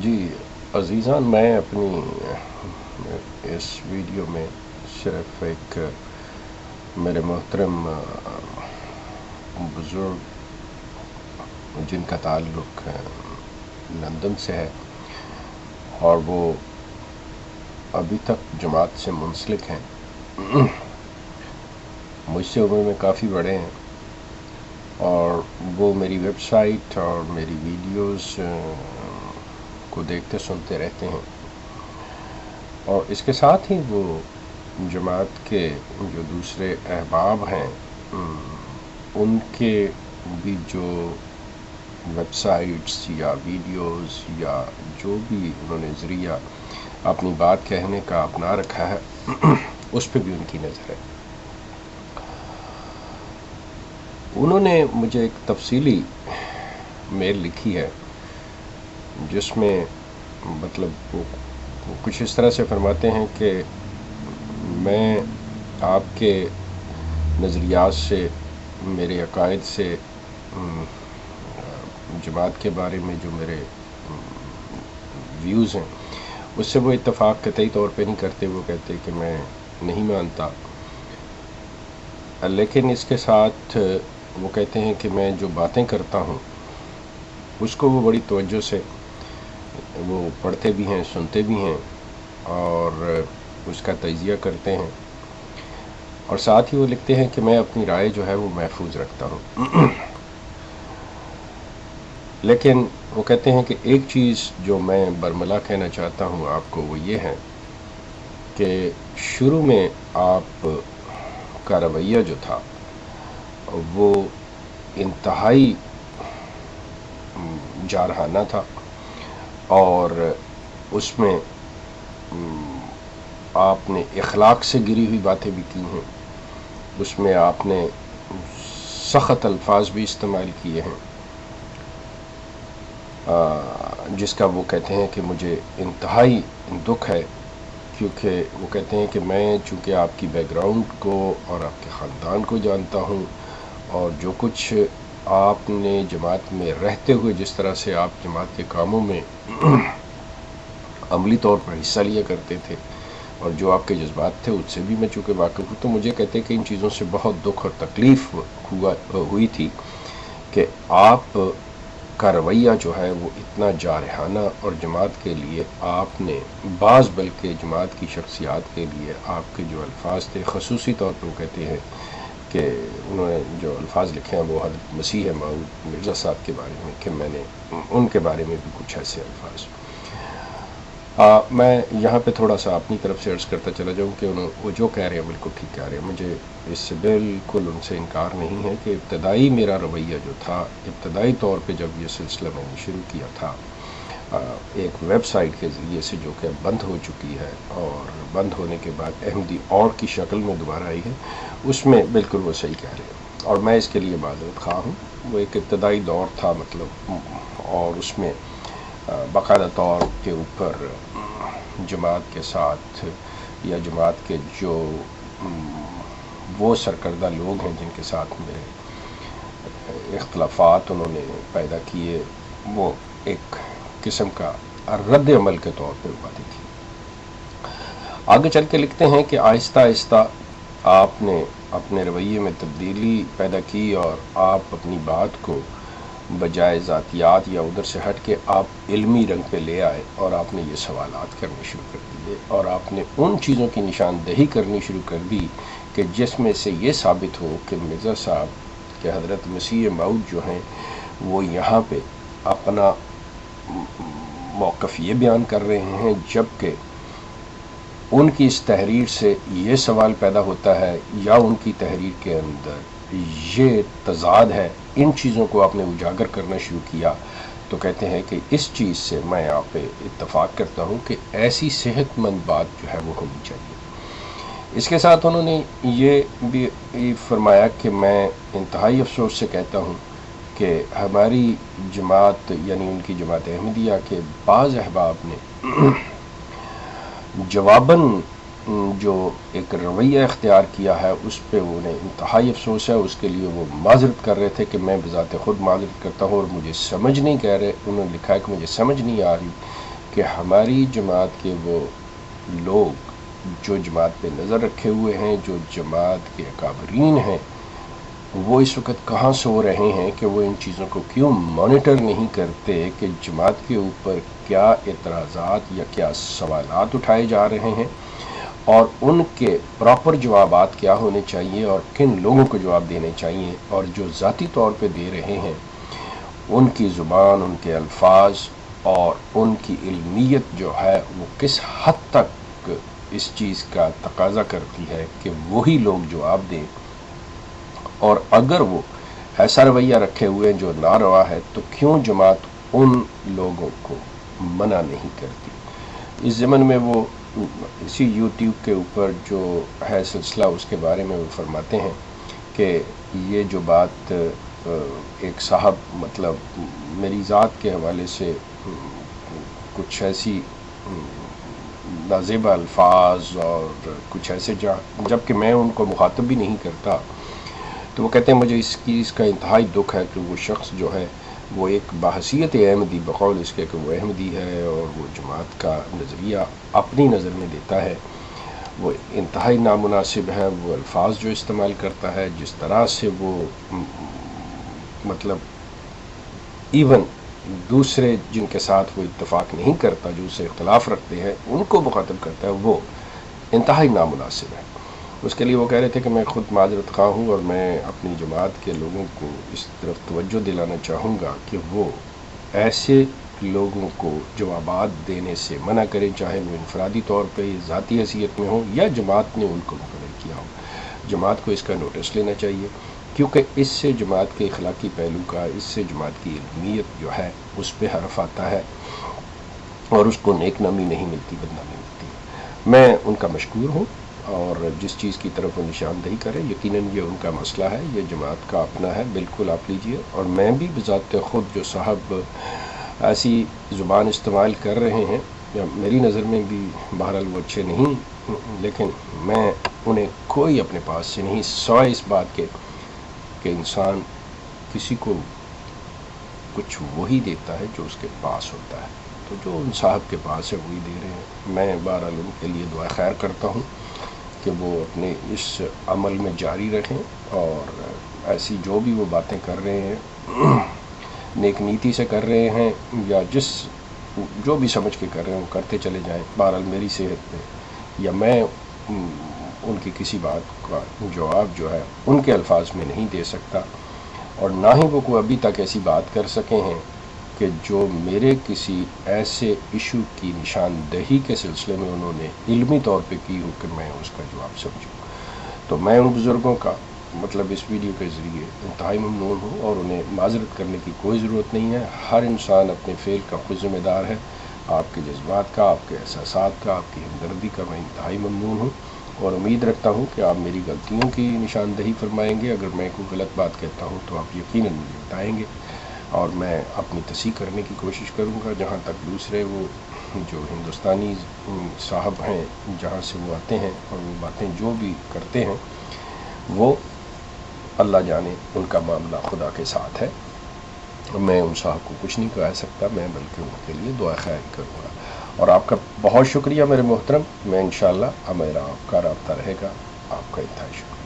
جی عزیزان، میں اپنی اس ویڈیو میں صرف ایک میرے محترم بزرگ جن کا تعلق لندن سے ہے اور وہ ابھی تک جماعت سے منسلک ہیں، مجھ سے عمر میں کافی بڑے ہیں، اور وہ میری ویب سائٹ اور میری ویڈیوز کو دیکھتے سنتے رہتے ہیں، اور اس کے ساتھ ہی وہ جماعت کے جو دوسرے احباب ہیں ان کے بھی جو ویب سائٹس یا ویڈیوز یا جو بھی انہوں نے ذریعہ اپنی بات کہنے کا اپنا رکھا ہے اس پہ بھی ان کی نظر ہے۔ انہوں نے مجھے ایک تفصیلی میل لکھی ہے جس میں مطلب وہ کچھ اس طرح سے فرماتے ہیں کہ میں آپ کے نظریات سے، میرے عقائد سے، جماعت کے بارے میں جو میرے ویوز ہیں اس سے وہ اتفاق قطعی طور پہ نہیں کرتے۔ وہ کہتے کہ میں نہیں مانتا، لیکن اس کے ساتھ وہ کہتے ہیں کہ میں جو باتیں کرتا ہوں اس کو وہ بڑی توجہ سے وہ پڑھتے بھی ہیں، سنتے بھی ہیں اور اس کا تجزیہ کرتے ہیں، اور ساتھ ہی وہ لکھتے ہیں کہ میں اپنی رائے جو ہے وہ محفوظ رکھتا ہوں۔ لیکن وہ کہتے ہیں کہ ایک چیز جو میں برملا کہنا چاہتا ہوں آپ کو وہ یہ ہے کہ شروع میں آپ کا رویہ جو تھا وہ انتہائی جارحانہ تھا، اور اس میں آپ نے اخلاق سے گری ہوئی باتیں بھی کی ہیں، اس میں آپ نے سخت الفاظ بھی استعمال کیے ہیں، جس کا وہ کہتے ہیں کہ مجھے انتہائی دکھ ہے، کیونکہ وہ کہتے ہیں کہ میں چونکہ آپ کی بیک گراؤنڈ کو اور آپ کے خاندان کو جانتا ہوں، اور جو کچھ آپ نے جماعت میں رہتے ہوئے جس طرح سے آپ جماعت کے کاموں میں عملی طور پر حصہ لیا کرتے تھے اور جو آپ کے جذبات تھے اس سے بھی میں چونکہ واقف ہوں، تو مجھے کہتے کہ ان چیزوں سے بہت دکھ اور تکلیف ہوئی تھی کہ آپ کا رویہ جو ہے وہ اتنا جارحانہ، اور جماعت کے لیے آپ نے بلکہ جماعت کی شخصیات کے لیے آپ کے جو الفاظ تھے، خصوصی طور پہ وہ کہتے ہیں کہ انہوں نے جو الفاظ لکھے ہیں وہ حضرت مسیح موعود مرزا صاحب کے بارے میں، کہ میں نے ان کے بارے میں بھی کچھ ایسے الفاظ۔ میں یہاں پہ تھوڑا سا اپنی طرف سے عرض کرتا چلا جاؤں کہ وہ جو کہہ رہے ہیں بالکل ٹھیک کہہ رہے ہیں، مجھے اس سے بالکل ان سے انکار نہیں ہے کہ ابتدائی میرا رویہ جو تھا، ابتدائی طور پہ جب یہ سلسلہ میں نے شروع کیا تھا ایک ویب سائٹ کے ذریعے سے جو کہ بند ہو چکی ہے اور بند ہونے کے بعد احمدی اور کی شکل میں دوبارہ آئی ہے، اس میں بالکل وہ صحیح کہہ رہے ہیں، اور میں اس کے لیے معذرت خواہ ہوں۔ وہ ایک ابتدائی دور تھا مطلب، اور اس میں باقاعدہ طور کے اوپر جماعت کے ساتھ یا جماعت کے جو وہ سرکردہ لوگ ہیں جن کے ساتھ میرے اختلافات انہوں نے پیدا کیے، وہ ایک قسم کا رد عمل کے طور پہ باتیں تھی۔ آگے چل کے لکھتے ہیں کہ آہستہ آہستہ آپ نے اپنے رویے میں تبدیلی پیدا کی، اور آپ اپنی بات کو بجائے ذاتیات یا ادھر سے ہٹ کے آپ علمی رنگ پہ لے آئے، اور آپ نے یہ سوالات کرنے شروع کر دیے، اور آپ نے ان چیزوں کی نشاندہی کرنی شروع کر دی کہ جس میں سے یہ ثابت ہو کہ مرزا صاحب کہ حضرت مسیح موعود جو ہیں وہ یہاں پہ اپنا موقف یہ بیان کر رہے ہیں، جبکہ ان کی اس تحریر سے یہ سوال پیدا ہوتا ہے یا ان کی تحریر کے اندر یہ تضاد ہے۔ ان چیزوں کو آپ نے اجاگر کرنا شروع کیا، تو کہتے ہیں کہ اس چیز سے میں یہاں پہ اتفاق کرتا ہوں کہ ایسی صحت مند بات جو ہے وہ ہونی چاہیے۔ اس کے ساتھ انہوں نے یہ بھی فرمایا کہ میں انتہائی افسوس سے کہتا ہوں کہ ہماری جماعت یعنی ان کی جماعت احمدیہ کے بعض احباب نے جواباً جو ایک رویہ اختیار کیا ہے اس پہ انہیں انتہائی افسوس ہے۔ اس کے لیے وہ معذرت کر رہے تھے کہ میں بذات خود معذرت کرتا ہوں، اور مجھے سمجھ نہیں، کہہ رہے انہوں نے لکھا ہے کہ مجھے سمجھ نہیں آ رہی کہ ہماری جماعت کے وہ لوگ جو جماعت پہ نظر رکھے ہوئے ہیں، جو جماعت کے اکابرین ہیں، وہ اس وقت کہاں سو رہے ہیں کہ وہ ان چیزوں کو کیوں مانیٹر نہیں کرتے کہ جماعت کے اوپر کیا اعتراضات یا کیا سوالات اٹھائے جا رہے ہیں اور ان کے پراپر جوابات کیا ہونے چاہیے اور کن لوگوں کو جواب دینے چاہیے، اور جو ذاتی طور پہ دے رہے ہیں ان کی زبان، ان کے الفاظ اور ان کی علمیت جو ہے وہ کس حد تک اس چیز کا تقاضا کرتی ہے کہ وہی لوگ جواب دیں، اور اگر وہ ایسا رویہ رکھے ہوئے جو ناروا ہے تو کیوں جماعت ان لوگوں کو منع نہیں کرتی۔ اس ضمن میں وہ اسی یوٹیوب کے اوپر جو ہے سلسلہ، اس کے بارے میں وہ فرماتے ہیں کہ یہ جو بات ایک صاحب مطلب میری ذات کے حوالے سے کچھ ایسی نازیبہ الفاظ اور کچھ ایسے جبکہ میں ان کو مخاطب بھی نہیں کرتا، تو وہ کہتے ہیں مجھے اس کا انتہائی دکھ ہے کہ وہ شخص جو ہے وہ ایک بحیثیت احمدی، بقول اس کے کہ وہ احمدی ہے اور وہ جماعت کا نظریہ اپنی نظر میں دیتا ہے، وہ انتہائی نامناسب ہے۔ وہ الفاظ جو استعمال کرتا ہے، جس طرح سے وہ مطلب ایون دوسرے جن کے ساتھ وہ اتفاق نہیں کرتا، جو اسے اختلاف رکھتے ہیں، ان کو مخاطب کرتا ہے، وہ انتہائی نامناسب ہے۔ اس کے لیے وہ کہہ رہے تھے کہ میں خود معذرت خواہ ہوں اور میں اپنی جماعت کے لوگوں کو اس طرف توجہ دلانا چاہوں گا کہ وہ ایسے لوگوں کو جوابات دینے سے منع کریں، چاہے وہ انفرادی طور پہ ذاتی حیثیت میں ہو یا جماعت نے ان کو مقرر کیا ہو۔ جماعت کو اس کا نوٹس لینا چاہیے، کیونکہ اس سے جماعت کے اخلاقی پہلو کا، اس سے جماعت کی علمیت جو ہے اس پہ حرف آتا ہے اور اس کو نیک نامی نہیں ملتی، بدنامی ملتی۔ میں ان کا مشکور ہوں، اور جس چیز کی طرف وہ نشاندہی کرے یقیناً یہ ان کا مسئلہ ہے، یہ جماعت کا اپنا ہے، بالکل آپ لیجئے۔ اور میں بھی بذات خود جو صاحب ایسی زبان استعمال کر رہے ہیں، میری نظر میں بھی بہرحال وہ اچھے نہیں، لیکن میں انہیں کوئی اپنے پاس سے نہیں، سوائے اس بات کے کہ انسان کسی کو کچھ وہی دیتا ہے جو اس کے پاس ہوتا ہے، تو جو ان صاحب کے پاس ہے وہی دے رہے ہیں۔ میں بہرحال ان کے لیے دعا خیر کرتا ہوں کہ وہ اپنے اس عمل میں جاری رہیں، اور ایسی جو بھی وہ باتیں کر رہے ہیں نیک نیتی سے کر رہے ہیں یا جو بھی سمجھ کے کر رہے ہیں وہ کرتے چلے جائیں۔ بہرحال میری صحت پہ یا میں ان کی کسی بات کا جواب جو ہے ان کے الفاظ میں نہیں دے سکتا، اور نہ ہی وہ کوئی ابھی تک ایسی بات کر سکے ہیں کہ جو میرے کسی ایسے ایشو کی نشاندہی کے سلسلے میں انہوں نے علمی طور پہ کی ہو کہ میں اس کا جواب سمجھوں۔ تو میں ان بزرگوں کا مطلب اس ویڈیو کے ذریعے انتہائی ممنون ہوں، اور انہیں معذرت کرنے کی کوئی ضرورت نہیں ہے۔ ہر انسان اپنے فعل کا خود ذمہ دار ہے۔ آپ کے جذبات کا، آپ کے احساسات کا، آپ کی ہمدردی کا میں انتہائی ممنون ہوں، اور امید رکھتا ہوں کہ آپ میری غلطیوں کی نشاندہی فرمائیں گے۔ اگر میں کوئی غلط بات کہتا ہوں تو آپ یقیناً مجھے بتائیں گے، اور میں اپنی تصحیح کرنے کی کوشش کروں گا۔ جہاں تک دوسرے وہ جو ہندوستانی صاحب ہیں جہاں سے وہ آتے ہیں اور وہ باتیں جو بھی کرتے ہیں، وہ اللہ جانے ان کا معاملہ خدا کے ساتھ ہے، میں ان صاحب کو کچھ نہیں کہہ سکتا، میں بلکہ ان کے لیے دعا خیر کروں گا۔ اور آپ کا بہت شکریہ میرے محترم، میں انشاءاللہ میرا آپ کا رابطہ رہے گا۔ آپ کا انتہائی شکریہ۔